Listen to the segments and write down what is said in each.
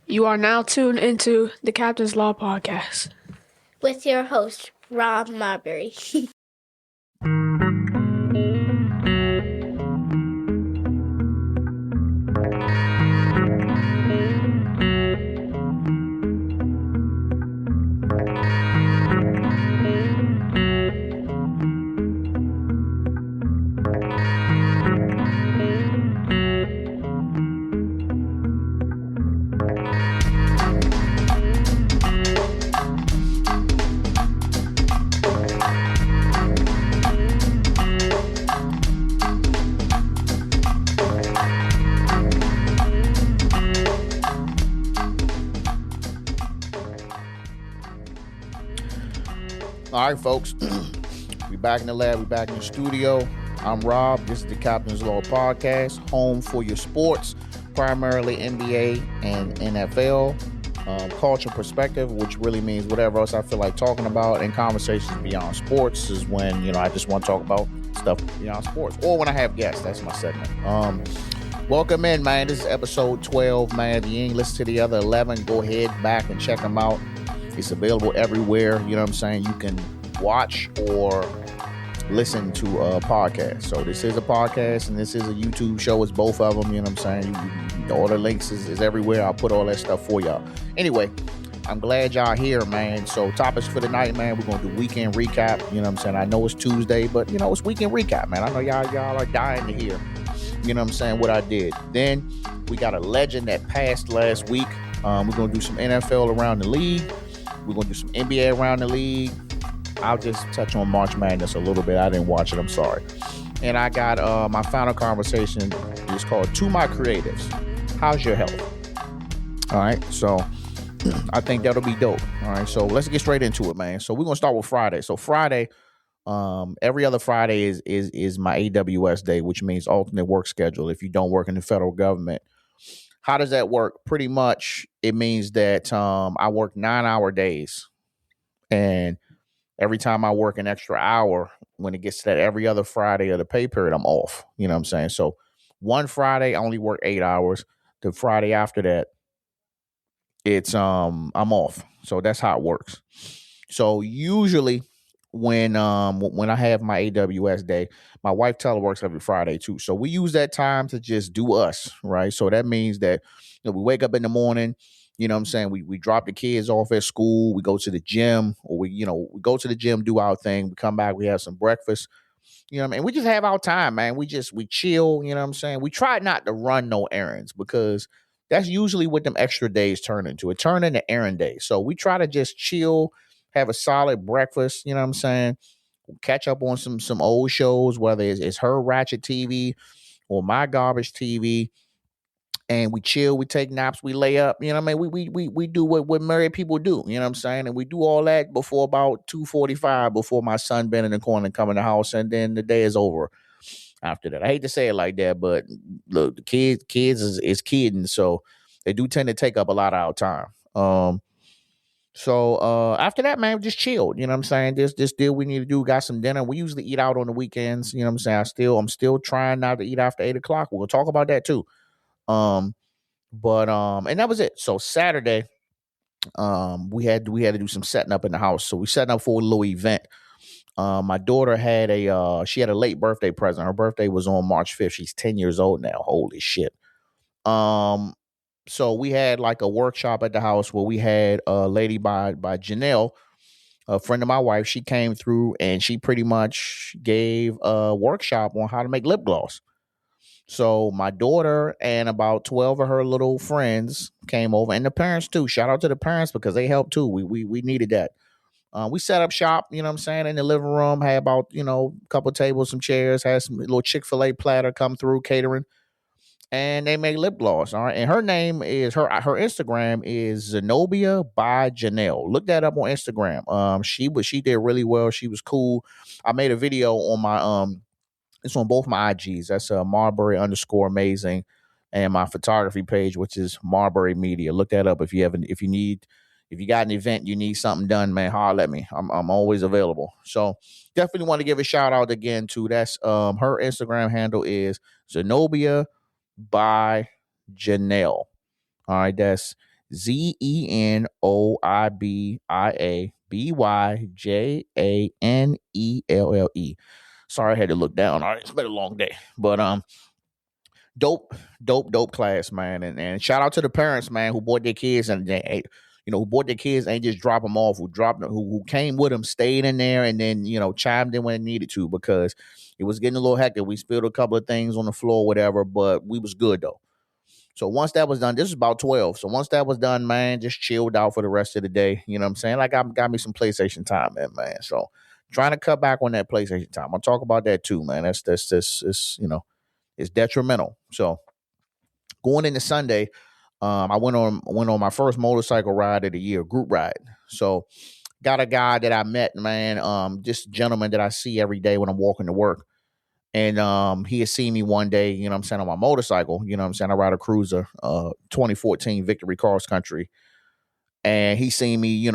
You are now tuned into the Captain's Law Podcast with your host, Rob Marbury. All right, folks. We back in the lab. We back in the studio. I'm Rob. This is the Captain's Law Podcast, home for your sports, primarily NBA and NFL, culture perspective, which really means whatever else I feel like talking about, and conversations beyond sports is when, I just want to talk about stuff beyond sports, or when I have guests. That's my segment. Welcome in, man. This is episode 12, man. If you ain't listened to the other 11, go ahead back and check them out. It's available everywhere. You know what I'm saying? You can watch or listen to a podcast. So this is a podcast and this is a YouTube show. It's both of them. You know what I'm saying? All the links is everywhere. I'll put all that stuff for y'all. Anyway, I'm glad y'all here, man. So topics for the night, man. We're going to do weekend recap. You know what I'm saying? I know it's Tuesday, but, it's weekend recap, man. I know y'all are dying to hear, you know what I'm saying, what I did. Then we got a legend that passed last week. We're going to do some NFL around the league. We're going to do some NBA around the league. I'll just touch on March Madness a little bit. I didn't watch it. I'm sorry. And I got my final conversation. It's called To My Creatives. How's your health? All right. So I think that'll be dope. All right. So let's get straight into it, man. So we're going to start with Friday. So Friday, every other Friday is my AWS day, which means alternate work schedule if you don't work in the federal government. How does that work? Pretty much it means that I work 9-hour days, and every time I work an extra hour, when it gets to that every other Friday of the pay period, I'm off. You know what I'm saying? So one Friday I only work 8 hours. The Friday after that, it's I'm off. So that's how it works. So usually when I have my AWS day, my wife teleworks every Friday too. So we use that time to just do us, right? So that means that we wake up in the morning, you know what I'm saying? We drop the kids off at school, we go to the gym, or we go to the gym, do our thing, we come back, we have some breakfast. You know what I mean? We just have our time, man. We chill, you know what I'm saying? We try not to run no errands because that's usually what them extra days turn into. It turn into errand days. So we try to just chill, have a solid breakfast, you know what I'm saying? Catch up on some old shows, whether it's her Ratchet TV or my garbage TV. And we chill, we take naps, we lay up, you know what I mean? We do what married people do, you know what I'm saying? And we do all that before about 2:45, before my son bend in the corner and come in the house, and then the day is over after that. I hate to say it like that, but look, the kids is kidding, so they do tend to take up a lot of our time. So after that, man, just chilled. You know what I'm saying? This deal we need to do. Got some dinner. We usually eat out on the weekends. You know what I'm saying? I'm still trying not to eat after 8:00. We'll talk about that too. And that was it. So Saturday, we had to do some setting up in the house. So we setting up for a little event. My daughter had she had a late birthday present. Her birthday was on March 5th. She's 10 years old now. Holy shit. So we had like a workshop at the house where we had a lady by Janelle, a friend of my wife. She came through and she pretty much gave a workshop on how to make lip gloss. So my daughter and about 12 of her little friends came over, and the parents too. Shout out to the parents because they helped too. We needed that. We set up shop, you know what I'm saying, in the living room, had about, a couple tables, some chairs, had some little Chick-fil-A platter come through catering. And they make lip gloss, all right. And her name is her Instagram is Zenobia by Janelle. Look that up on Instagram. She did really well. She was cool. I made a video on my it's on both my IGs. That's Marbury_amazing, and my photography page, which is Marbury Media. Look that up if you got an event, you need something done, man, holler at me. I'm always available. So definitely want to give a shout out again to that's her Instagram handle is Zenobia by Janelle. All right, that's ZenoiBiaByjanelle. Sorry, I had to look down. All right, it's been a long day, but dope class, man. And shout out to the parents, man, who bought their kids and who bought their kids ain't just drop them off, who dropped them, who came with them, stayed in there, and then chimed in when it needed to, because it was getting a little hectic. We spilled a couple of things on the floor, whatever, but we was good though. So once that was done, this is about 12. So once that was done, man, just chilled out for the rest of the day. You know what I'm saying? Like, I got me some PlayStation time, man. So trying to cut back on that PlayStation time. I'll talk about that too, man. That's it's detrimental. So going into Sunday, I went on my first motorcycle ride of the year, group ride. So got a guy that I met, man, just a gentleman that I see every day when I'm walking to work. And he had seen me one day, you know what I'm saying, on my motorcycle. You know what I'm saying? I ride a Cruiser, 2014 Victory Cross Country. And he seen me,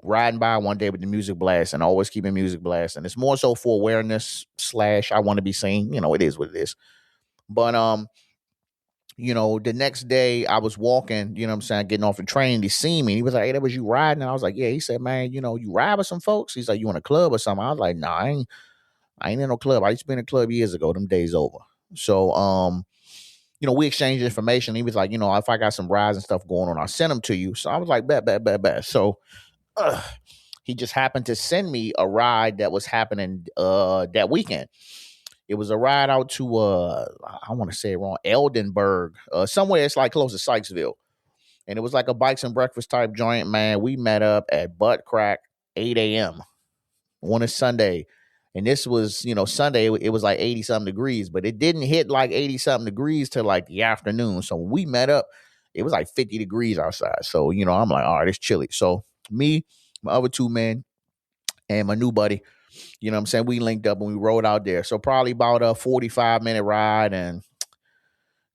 riding by one day with the music blast, and always keeping music blast. And it's more so for awareness / I want to be seen. It is what it is. But the next day I was walking, you know what I'm saying, getting off the train. He seen me. He was like, "Hey, that was you riding?" And I was like, "Yeah." He said, "Man, you ride with some folks?" He's like, "You in a club or something?" I was like, "Nah, I ain't in no club. I used to be in a club years ago. Them days over." So, we exchanged information. He was like, if I got some rides and stuff going on, I'll send them to you. So I was like, bet. So he just happened to send me a ride that was happening that weekend. It was a ride out to I want to say it wrong, Eldenburg, somewhere it's like close to Sykesville. And it was like a bikes and breakfast type joint, man. We met up at Butt Crack 8 a.m. on a Sunday. And this was, Sunday, it was like 80 something degrees, but it didn't hit like 80 something degrees till like the afternoon. So when we met up, it was like 50 degrees outside. So, I'm like, all right, it's chilly. So me, my other two men, and my new buddy, you know what I'm saying, we linked up and we rode out there. So probably about a 45-minute ride, and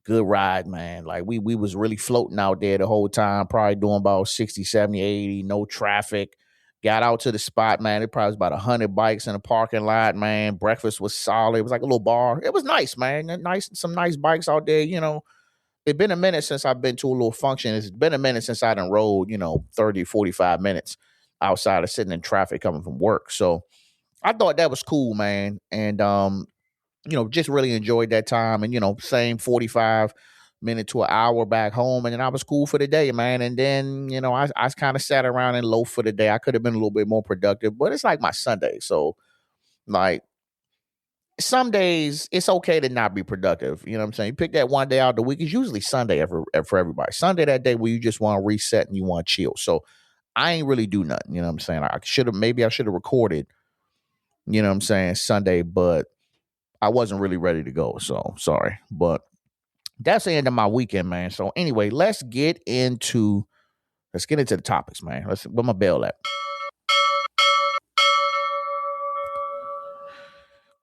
good ride, man. Like we was really floating out there the whole time, probably doing about 60, 70, 80, no traffic. Got out to the spot, man. It probably was about 100 bikes in the parking lot, man. Breakfast was solid. It was like a little bar. It was nice, man. Some nice bikes out there, It's been a minute since I've been to a little function. It's been a minute since I done rode, 30, 45 minutes outside of sitting in traffic coming from work. So I thought that was cool, man. And, just really enjoyed that time. And, same 45 minute to an hour back home, and then I was cool for the day, man. And then I kind of sat around and loafed for the day. I could have been a little bit more productive, but it's like my Sunday, so like some days it's okay to not be productive. You know what I'm saying? You pick that one day out of the week. It's usually Sunday for everybody. Sunday, that day where you just want to reset and you want to chill. So I ain't really do nothing. You know what I'm saying? I should have recorded, you know what I'm saying, Sunday, but I wasn't really ready to go. So sorry, but that's the end of my weekend, man. So anyway, let's get into the topics, man. Where my bell at?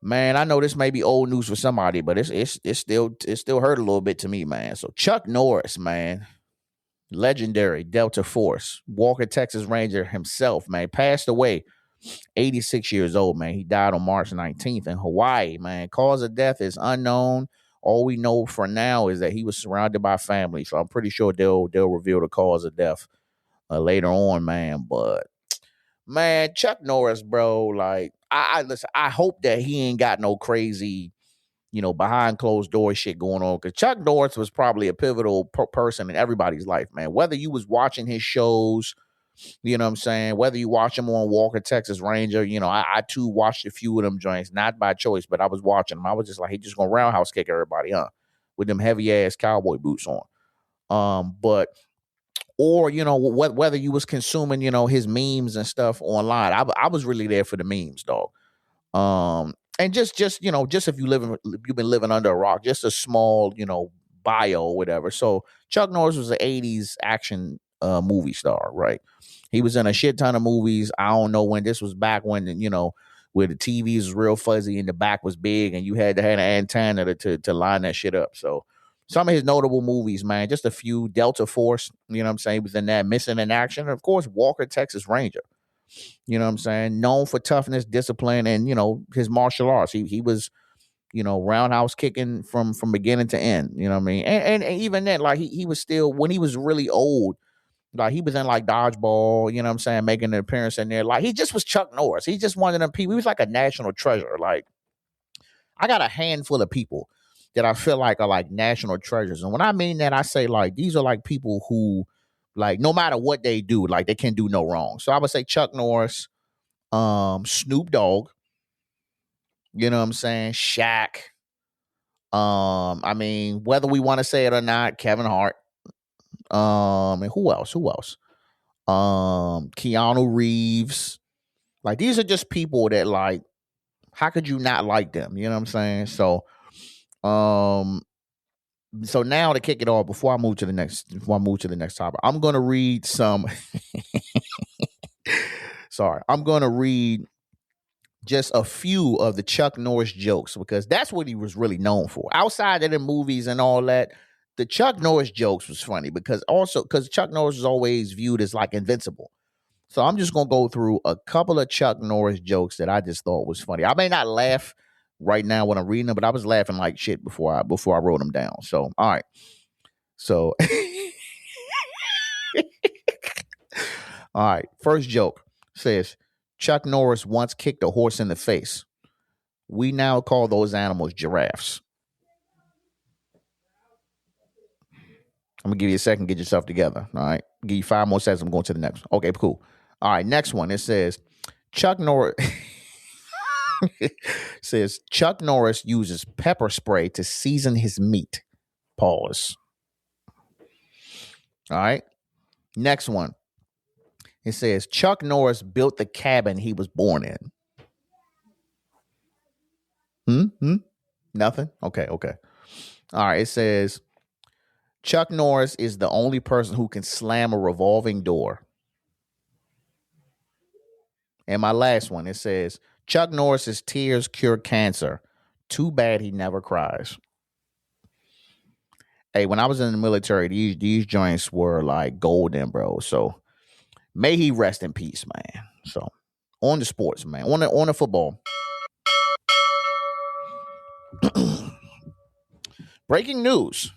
Man, I know this may be old news for somebody, but it's still hurt a little bit to me, man. So Chuck Norris, man, legendary Delta Force, Walker, Texas Ranger himself, man, passed away, 86 years old, man. He died on March 19th in Hawaii, man. Cause of death is unknown. All we know for now is that he was surrounded by family. So I'm pretty sure they'll reveal the cause of death later on, man. But man, Chuck Norris, bro, like I listen, I hope that he ain't got no crazy, behind closed door shit going on. Because Chuck Norris was probably a pivotal person in everybody's life, man. Whether you was watching his shows, you know what I'm saying? Whether you watch him on Walker, Texas Ranger, I too watched a few of them joints, not by choice, but I was watching them. I was just like, he just gonna roundhouse kick everybody, huh? With them heavy ass cowboy boots on. But or whether you was consuming, his memes and stuff online, I was really there for the memes, dog. And just if you've been living under a rock, just a small, bio or whatever. So Chuck Norris was an 80s action movie star, right? He was in a shit ton of movies. I don't know when this was back when, where the TVs was real fuzzy and the back was big and you had to have an antenna to line that shit up. So some of his notable movies, man, just a few. Delta Force, you know what I'm saying? He was in that, Missing in Action. And of course, Walker, Texas Ranger. You know what I'm saying? Known for toughness, discipline, and, his martial arts. He was, roundhouse kicking from beginning to end. You know what I mean? And even then, like he was still, when he was really old, Like, he was in like dodgeball, you know what I'm saying, making an appearance in there. Like, he just was Chuck Norris. He just one of them people. He was like a national treasure. Like, I got a handful of people that I feel like are like national treasures. And when I mean that, I say like these are like people who, like, no matter what they do, like they can do no wrong. So I would say Chuck Norris, Snoop Dogg, you know what I'm saying, Shaq. I mean, whether we want to say it or not, Kevin Hart. And who else? Who else? Keanu Reeves. Like, these are just people that, like, how could you not like them? You know what I'm saying? Um, so now to kick it off, before I move to the next topic, I'm gonna read some. Sorry, I'm gonna read just a few of the Chuck Norris jokes because that's what he was really known for. Outside of the movies and all that, the Chuck Norris jokes was funny because Chuck Norris was always viewed as like invincible. So I'm just gonna go through a couple of Chuck Norris jokes that I just thought was funny. I may not laugh right now when I'm reading them, but I was laughing like shit before I wrote them down. So all right. So all right. First joke says Chuck Norris once kicked a horse in the face. We now call those animals giraffes. I'm gonna give you a second, get yourself together. All right. Give you 5 more seconds. I'm going to the next one. Okay, cool. All right, next one. It says Chuck Norris says Chuck Norris uses pepper spray to season his meat. Pause. All right. Next one. It says Chuck Norris built the cabin he was born in. Nothing? Okay. All right. It says Chuck Norris is the only person who can slam a revolving door. And my last one, it says Chuck Norris's tears cure cancer. Too bad he never cries. Hey, when I was in the military, these joints were like golden, bro. So may he rest in peace, man. So on the sports, man. On the football. Breaking news.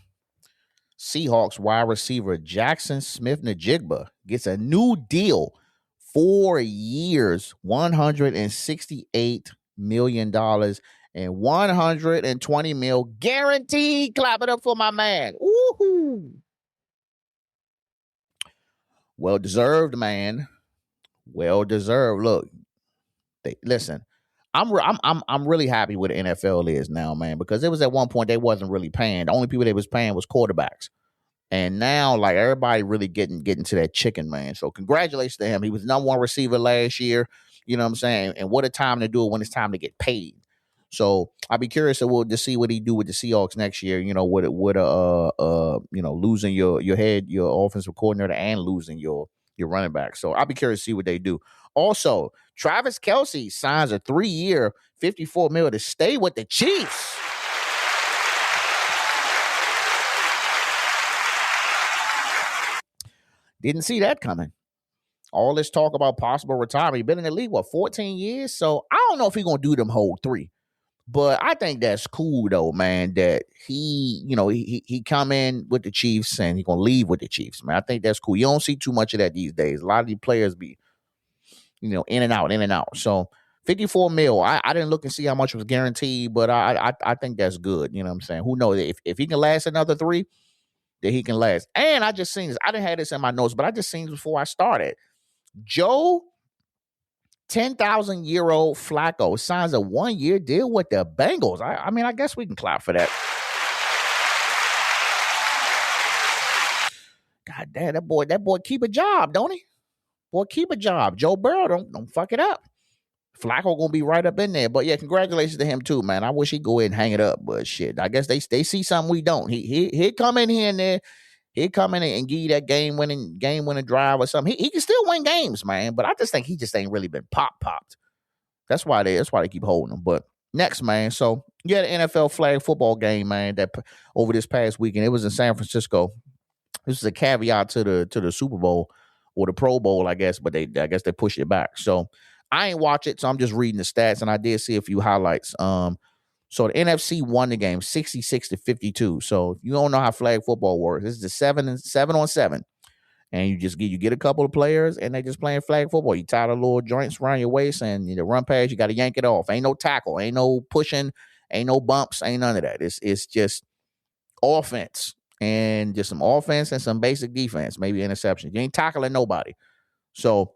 Seahawks wide receiver Jackson Smith-Njigba gets a new deal, 4 years, $168 million and $120 million guaranteed. Clap it up for my man. Woohoo! Well deserved, man. Well deserved. Look, listen. I'm really happy with the NFL is now, man, because it was at one point they wasn't really paying. The only people they was paying was quarterbacks. And now, like, everybody really getting to that chicken, man. So congratulations to him. He was number one receiver last year. You know what I'm saying? And what a time to do it when it's time to get paid. So I'll be curious to see what he do with the Seahawks next year. You know, losing your offensive coordinator and losing your running back. So I'll be curious to see what they do. Also, Travis Kelce signs a 3-year, $54 million to stay with the Chiefs. Didn't see that coming. All this talk about possible retirement. He's been in the league, 14 years? So I don't know if he's going to do them whole 3. But I think that's cool, though, man, that he come in with the Chiefs and he's going to leave with the Chiefs, man. I think that's cool. You don't see too much of that these days. A lot of these players be, in and out. So $54 million. I didn't look and see how much was guaranteed, but I think that's good. You know what I'm saying? Who knows? If he can last another 3, that he can last. And I just seen this. I didn't have this in my notes, but I just seen this before I started. Joe 10,000-year-old Flacco signs a 1-year deal with the Bengals. I mean, I guess we can clap for that. God damn, that boy keep a job, don't he? Boy, keep a job. Joe Burrow, don't fuck it up. Flacco gonna be right up in there. But yeah, congratulations to him too, man. I wish he'd go ahead and hang it up, but shit, I guess they see something we don't. He'd come in here and there. He'd come in and give you that game winning drive or something. He can still win games, man. But I just think he just ain't really been popped. That's why they keep holding him. But next, man. So yeah, the NFL flag football game, man. That over this past weekend, it was in San Francisco. This is a caveat to the Super Bowl or the Pro Bowl, I guess. But I guess they pushed it back. So I ain't watch it, so I'm just reading the stats, and I did see a few highlights. So the NFC won the game 66-52. So if you don't know how flag football works, this is the 7-on-7. And you get a couple of players and they just playing flag football. You tie the little joints around your waist and you run past, you got to yank it off. Ain't no tackle, ain't no pushing, ain't no bumps, ain't none of that. It's just offense and just some offense and some basic defense, maybe interceptions. You ain't tackling nobody. So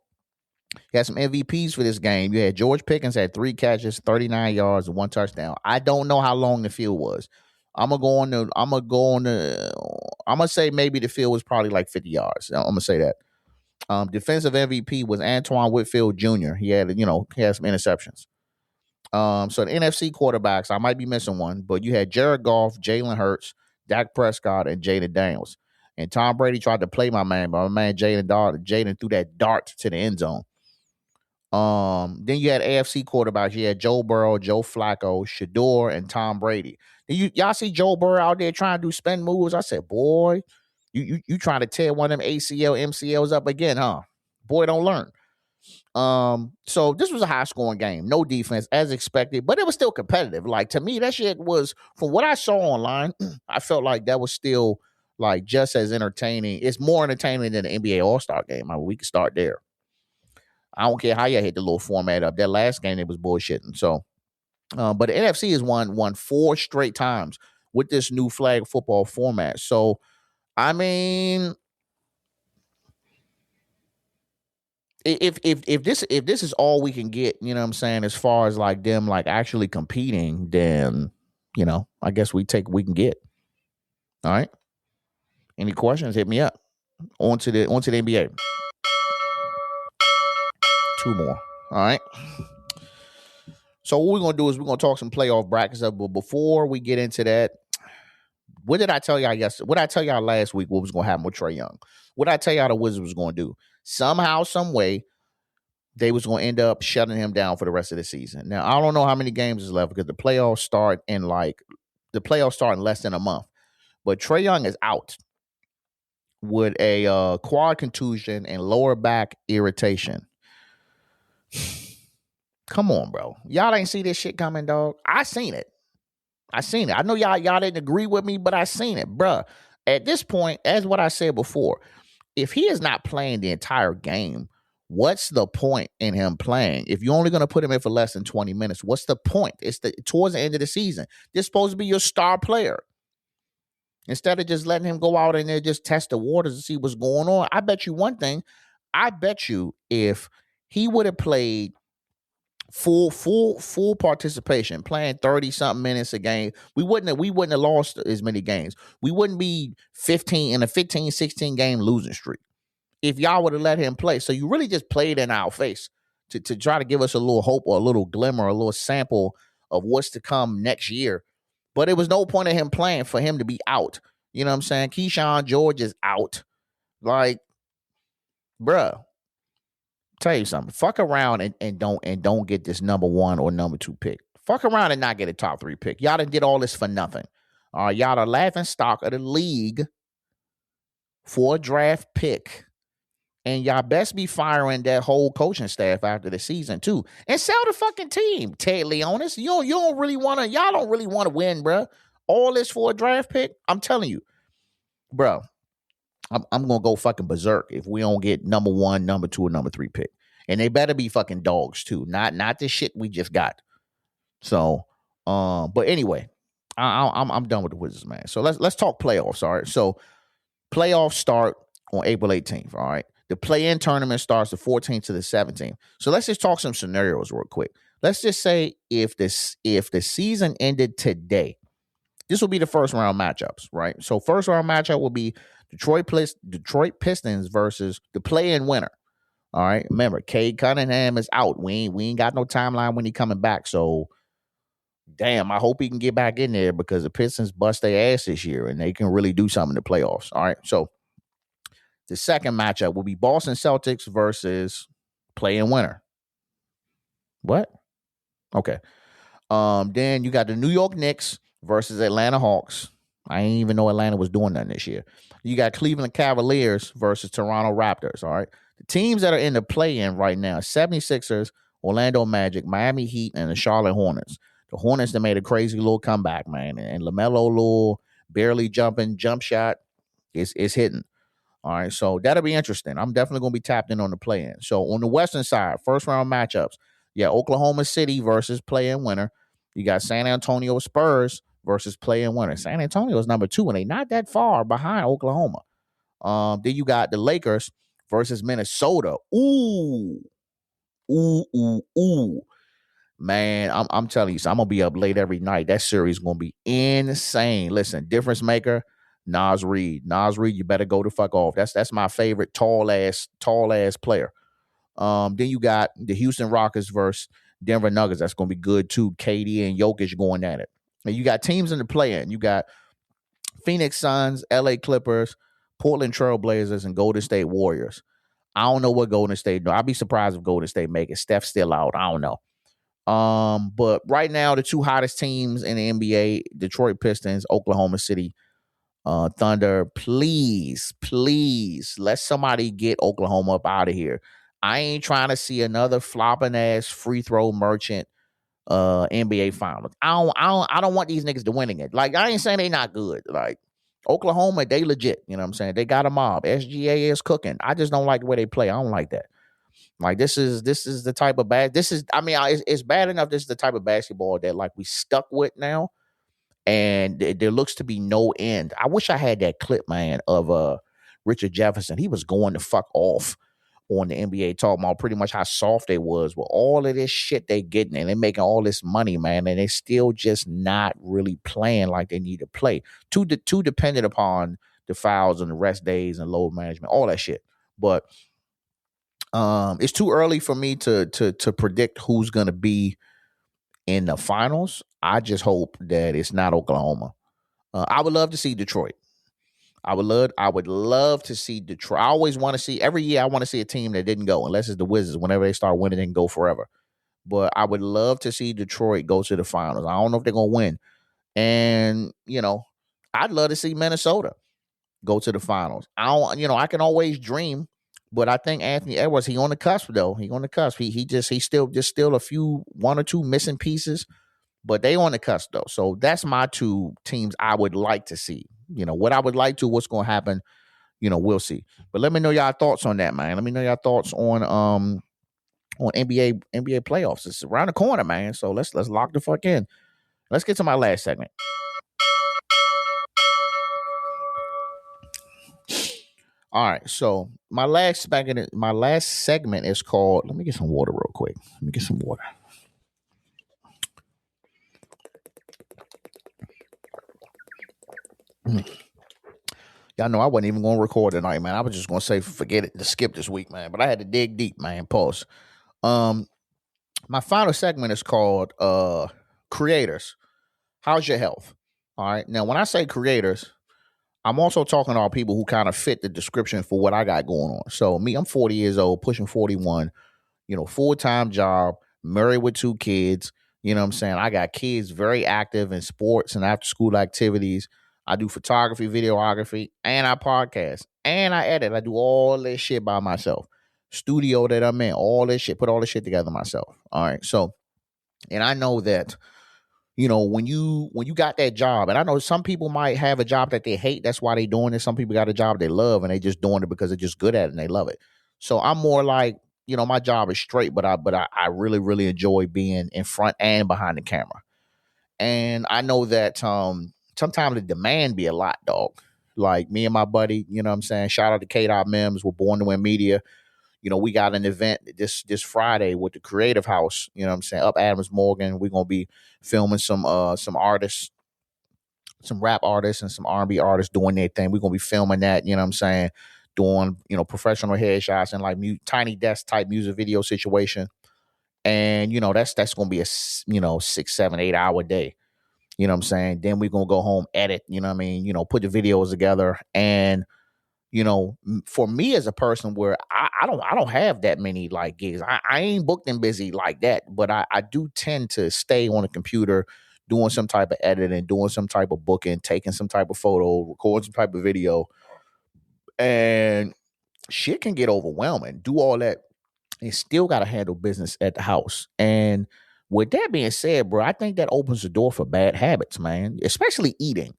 you had some MVPs for this game. You had George Pickens had 3 catches, 39 yards, and 1 touchdown. I don't know how long the field was. I'm gonna say maybe the field was probably like 50 yards. I'm gonna say that. Defensive MVP was Antoine Whitfield Jr. He had some interceptions. So the NFC quarterbacks, I might be missing one, but you had Jared Goff, Jalen Hurts, Dak Prescott, and Jaden Daniels. And Tom Brady tried to play my man, but my man Jaden threw that dart to the end zone. Then you had AFC quarterbacks. You had Joe Burrow, Joe Flacco, Shador, and Tom Brady. Then y'all see Joe Burrow out there trying to do spin moves. I said, boy, you trying to tear one of them ACL, MCLs up again, huh? Boy, don't learn. So this was a high scoring game. No defense as expected, but it was still competitive. Like, to me, that shit was, from what I saw online, I felt like that was still like just as entertaining. It's more entertaining than the NBA All-Star game. I mean, we can start there. I don't care how you hit the little format up. That last game, it was bullshitting. So, but the NFC has won 4 straight times with this new flag football format. So, I mean, if this is all we can get, you know what I'm saying, as far as like them like actually competing, then I guess we can get. All right. Any questions? Hit me up. On to the NBA. 2 more. All right. So what we're gonna do is we're gonna talk some playoff brackets up. But before we get into that, what did I tell y'all yesterday? What did I tell y'all last week? What was gonna happen with Trae Young? What did I tell y'all the Wizards was gonna do? Somehow, some way, they was gonna end up shutting him down for the rest of the season. Now I don't know how many games is left because the playoffs start in less than a month. But Trae Young is out with a quad contusion and lower back irritation. Come on, bro. Y'all ain't see this shit coming, dog. I seen it. I know y'all didn't agree with me, but I seen it, bruh. At this point, as what I said before, if he is not playing the entire game, what's the point in him playing? If you're only going to put him in for less than 20 minutes, what's the point? It's towards the end of the season. This is supposed to be your star player. Instead of just letting him go out and there just test the waters and see what's going on, I bet you one thing. I bet you if he would have played full participation, playing 30-something minutes a game, we wouldn't have lost as many games. We wouldn't be 16 game losing streak if y'all would have let him play. So you really just played in our face to try to give us a little hope or a little glimmer, a little sample of what's to come next year. But it was no point in him playing for him to be out. You know what I'm saying? Keyshawn George is out. Like, bruh. Tell you something. Fuck around and don't get this number 1 or number 2 pick. Fuck around and not get a top 3 pick. Y'all done did all this for nothing. Y'all the laughing stock of the league for a draft pick. And y'all best be firing that whole coaching staff after the season too. And sell the fucking team, Ted Leonis. Y'all don't really want to win, bro. All this for a draft pick. I'm telling you, bro. I'm gonna go fucking berserk if we don't get number 1, number 2, or number 3 pick. And they better be fucking dogs too. Not the shit we just got. So, but anyway, I'm done with the Wizards, man. So let's talk playoffs. All right. So playoffs start on April 18th. All right. The play-in tournament starts the 14th to the 17th. So let's just talk some scenarios real quick. Let's just say if the season ended today, this will be the first round matchups, right? So first round matchup will be Detroit Pistons versus the play-in winner. All right. Remember, Cade Cunningham is out. We ain't got no timeline when he coming back. So damn, I hope he can get back in there because the Pistons bust their ass this year and they can really do something in the playoffs. All right. So the second matchup will be Boston Celtics versus play-in winner. What? Okay. Then you got the New York Knicks versus Atlanta Hawks. I ain't even know Atlanta was doing nothing this year. You got Cleveland Cavaliers versus Toronto Raptors, all right? The teams that are in the play-in right now, 76ers, Orlando Magic, Miami Heat, and the Charlotte Hornets. The Hornets that made a crazy little comeback, man. And LaMelo little barely jumping jump shot is hitting. All right, so that'll be interesting. I'm definitely going to be tapped in on the play-in. So on the Western side, first round matchups, Oklahoma City versus play-in winner. You got San Antonio Spurs versus play-in winner. San Antonio is number 2, and they not that far behind Oklahoma. Then you got the Lakers versus Minnesota. Ooh. Man, I'm telling you, so I'm gonna be up late every night. That series is gonna be insane. Listen, difference maker, Nas Reed. Nas Reed, you better go the fuck off. That's my favorite tall ass player. Then you got the Houston Rockets versus Denver Nuggets. That's gonna be good too. KD and Jokic going at it. And you got teams in the play-in. You got Phoenix Suns, LA Clippers, Portland Trail Blazers, and Golden State Warriors. I don't know what Golden State do. I'd be surprised if Golden State make it. Steph's still out. I don't know. But right now, the two hottest teams in the NBA, Detroit Pistons, Oklahoma City Thunder. Please, let somebody get Oklahoma up out of here. I ain't trying to see another flopping ass free throw merchant NBA finals. I don't want these niggas to winning it. Like, I ain't saying they not good. Like, Oklahoma, they legit. You know what I'm saying? They got a mob. SGA is cooking. I just don't like the way they play. I don't like that. Like, this is the type of it's bad enough. This is the type of basketball that, like, we stuck with now, and there looks to be no end. I wish I had that clip, man, of Richard Jefferson. He was going to fuck off on the NBA, talking about pretty much how soft they was with all of this shit they getting, and they making all this money, man, and they still just not really playing like they need to play. Too dependent upon the fouls and the rest days and load management, all that shit. But it's too early for me to predict who's gonna be in the finals. I just hope that it's not Oklahoma. I would love to see Detroit. I would love to see Detroit. I always want to see, every year I want to see a team that didn't go, unless it's the Wizards. Whenever they start winning, they can go forever. But I would love to see Detroit go to the finals. I don't know if they're gonna win. And, I'd love to see Minnesota go to the finals. I can always dream, but I think Anthony Edwards, he on the cusp though. He on the cusp. He's still a few, one or two missing pieces, but they on the cusp though. So that's my two teams I would like to see. What I would like to, what's going to happen, we'll see. But let me know y'all thoughts on that, man. Let me know y'all thoughts on NBA playoffs. It's around the corner, man. So let's lock the fuck in. Let's get to my last segment. All right, so my last segment is called. Let me get some water real quick. Let me get some water. Y'all know I wasn't even going to record tonight, man. I was just going to say forget it, to skip this week, man. But I had to dig deep, man. Pause. My final segment is called Creators. How's your health? All right. Now, when I say creators, I'm also talking about people who kind of fit the description for what I got going on. So me, I'm 40 years old, pushing 41, full-time job, married with 2 kids. You know what I'm saying? I got kids very active in sports and after school activities. I do photography, videography, and I podcast, and I edit. I do all this shit by myself. Studio that I'm in, all this shit, put all this shit together myself. All right. So, and I know that, when you got that job, and I know some people might have a job that they hate. That's why they doing it. Some people got a job they love and they just doing it because they're just good at it and they love it. So I'm more like, my job is straight, but I really, really enjoy being in front and behind the camera. And I know that sometimes the demand be a lot, dog. Like me and my buddy, you know what I'm saying? Shout out to K-Dot Mims. We're Born to Win Media. We got an event this Friday with the Creative House, you know what I'm saying, up Adams Morgan. We're going to be filming some artists, some rap artists and some R&B artists doing their thing. We're going to be filming that, you know what I'm saying, doing, professional headshots and like tiny desk type music video situation. And, that's going to be a, 6, 7, 8 hour day. You know what I'm saying? Then we're going to go home, edit, you know what I mean? Put the videos together. And, for me as a person where I don't have that many like gigs. I ain't booked and busy like that, but I do tend to stay on the computer doing some type of editing, doing some type of booking, taking some type of photo, recording some type of video. And shit can get overwhelming. Do all that and still got to handle business at the house. And with that being said, bro, I think that opens the door for bad habits, man, especially eating.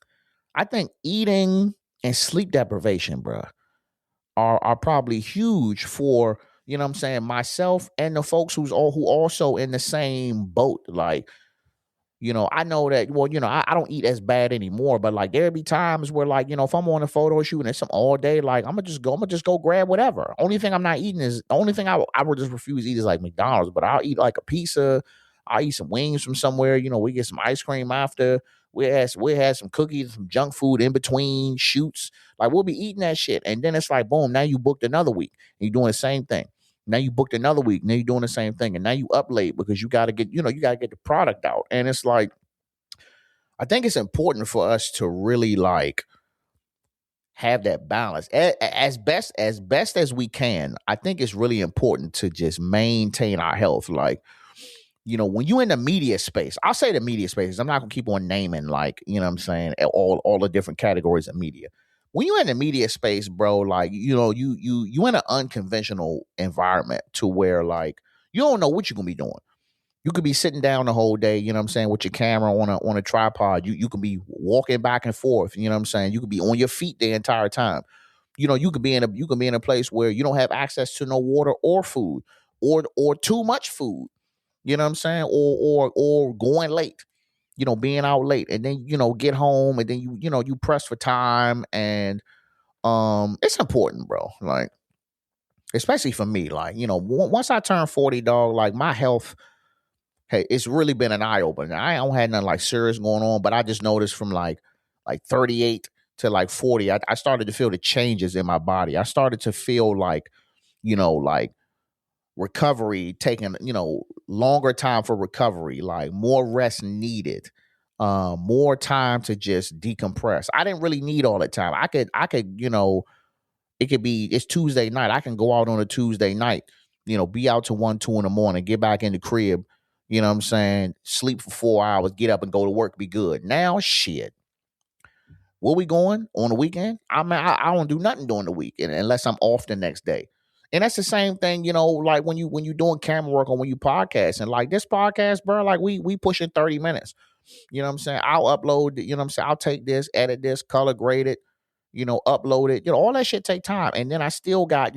I think eating and sleep deprivation, bro. are probably huge for, you know what I'm saying, myself and the folks who also in the same boat. Like, I know that, well, I don't eat as bad anymore, but like there'll be times where, like, if I'm on a photo shoot and it's some all day, like I'm gonna just go grab whatever. Only thing I'm not eating is the only thing I would just refuse to eat is like McDonald's, but I'll eat like a pizza. I'll eat some wings from somewhere. We get some ice cream after. We had some cookies, some junk food in between shoots. Like we'll be eating that shit. And then it's like, boom, now you booked another week and you're doing the same thing. Now you booked another week. Now you're doing the same thing. And now you up late because you got to get, you got to get the product out. And it's like, I think it's important for us to really like have that balance as best as we can. I think it's really important to just maintain our health. Like, when you in the media space, I'll say the media space. I'm not gonna keep on naming, like, what I'm saying, all the different categories of media. When you're in the media space, bro, like, you in an unconventional environment to where, like, you don't know what you're gonna be doing. You could be sitting down the whole day, with your camera on a tripod. You could be walking back and forth, you could be on your feet the entire time. You could be in a place where you don't have access to no water or food or too much food. Or going late, being out late, and then, get home, and then you press for time, and it's important, bro. Like, especially for me, like, once I turned 40, dog, like my health, hey, it's really been an eye opener. I don't have nothing like serious going on, but I just noticed from like 38 to like 40, I started to feel the changes in my body. I started to feel like, like recovery taking, longer time for recovery, like more rest needed, more time to just decompress. I didn't really need all that time. I could, it could be, it's Tuesday night. I can go out on a Tuesday night, be out to 1, 2 in the morning, get back in the crib, sleep for 4 hours, get up and go to work, be good. Now, shit. Where we going on the weekend? I mean, I don't do nothing during the week unless I'm off the next day. And that's the same thing, like when you doing camera work or when you podcast. And like this podcast, bro, like we pushing 30 minutes. I'll upload, I'll take this, edit this, color grade it, upload it. All that shit take time. And then I still got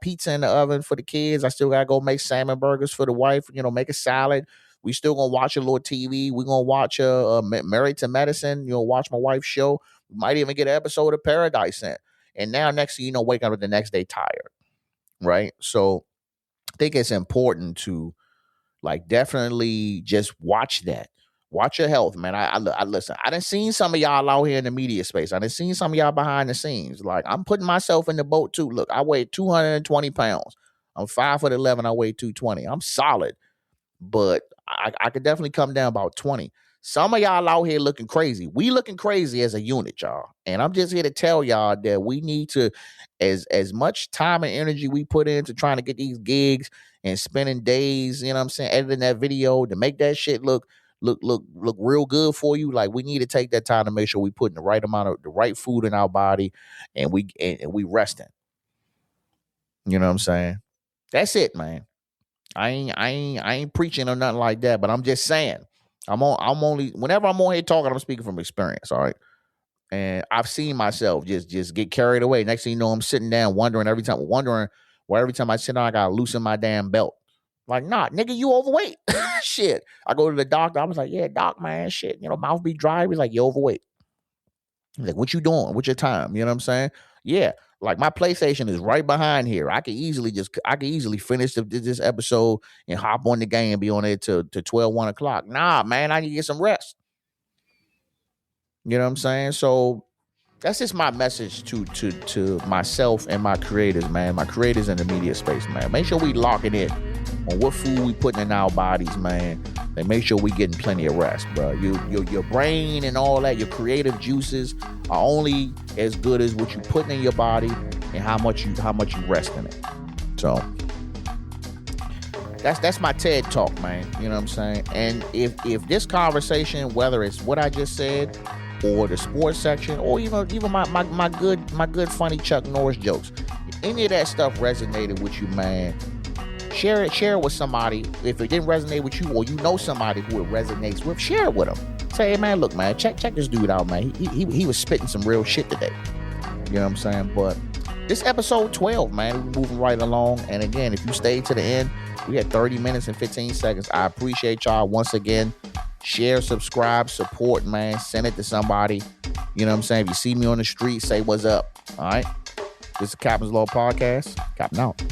pizza in the oven for the kids. I still got to go make salmon burgers for the wife, make a salad. We still gonna watch a little TV. We're gonna watch Married to Medicine, watch my wife's show. We might even get an episode of Paradise in. And now next thing you know, wake up the next day tired. Right. So I think it's important to like definitely just watch that. Watch your health, man. I listen. I done seen some of y'all out here in the media space. I done seen some of y'all behind the scenes. Like I'm putting myself in the boat too. Look, I weigh 220 pounds. I'm 5'11". I weigh 220. I'm solid, but I could definitely come down about 20. Some of y'all out here looking crazy. We looking crazy as a unit, y'all. And I'm just here to tell y'all that we need to, as much time and energy we put into trying to get these gigs and spending days, editing that video to make that shit look real good for you. Like we need to take that time to make sure we putting the right amount of the right food in our body and we resting. You know what I'm saying? That's it, man. I ain't preaching or nothing like that, but I'm just saying. I'm only whenever I'm on here talking, I'm speaking from experience, all right? And I've seen myself just get carried away. Next thing you know, I'm sitting down wondering every time I sit down, I gotta loosen my damn belt. Like, nah, nigga, you overweight. Shit. I go to the doctor. I was like, yeah, doc, man, shit. Mouth be dry. He's like, you overweight. He's like, what you doing? What's your time? You know what I'm saying? Yeah. Like my PlayStation is right behind here. I could easily finish this episode and hop on the game and be on it to 12, 1 o'clock. Nah, man, I need to get some rest. You know what I'm saying? So that's just my message to myself and my creators, man. My creators in the media space, man. Make sure we locking in on what food we putting in our bodies, man. And make sure we getting plenty of rest, bro. Your brain and all that, your creative juices are only as good as what you putting in your body and how much you rest in it. So that's my TED talk, man. You know what I'm saying? And if this conversation, whether it's what I just said or the sports section or even my good funny Chuck Norris jokes, any of that stuff resonated with you, man, share it with somebody. If it didn't resonate with you or you know somebody who it resonates with, share it with them. Say, hey, man, look, man, check this dude out, man. He was spitting some real shit today. You know what I'm saying? But This episode 12, man. We're moving right along. And again, if you stayed to the end, we had 30 minutes and 15 seconds. I appreciate y'all once again. Share, subscribe, support, man. Send it to somebody. You know what I'm saying? If you see me on the street, say what's up. All right? This is Captain's Law Podcast. Captain out.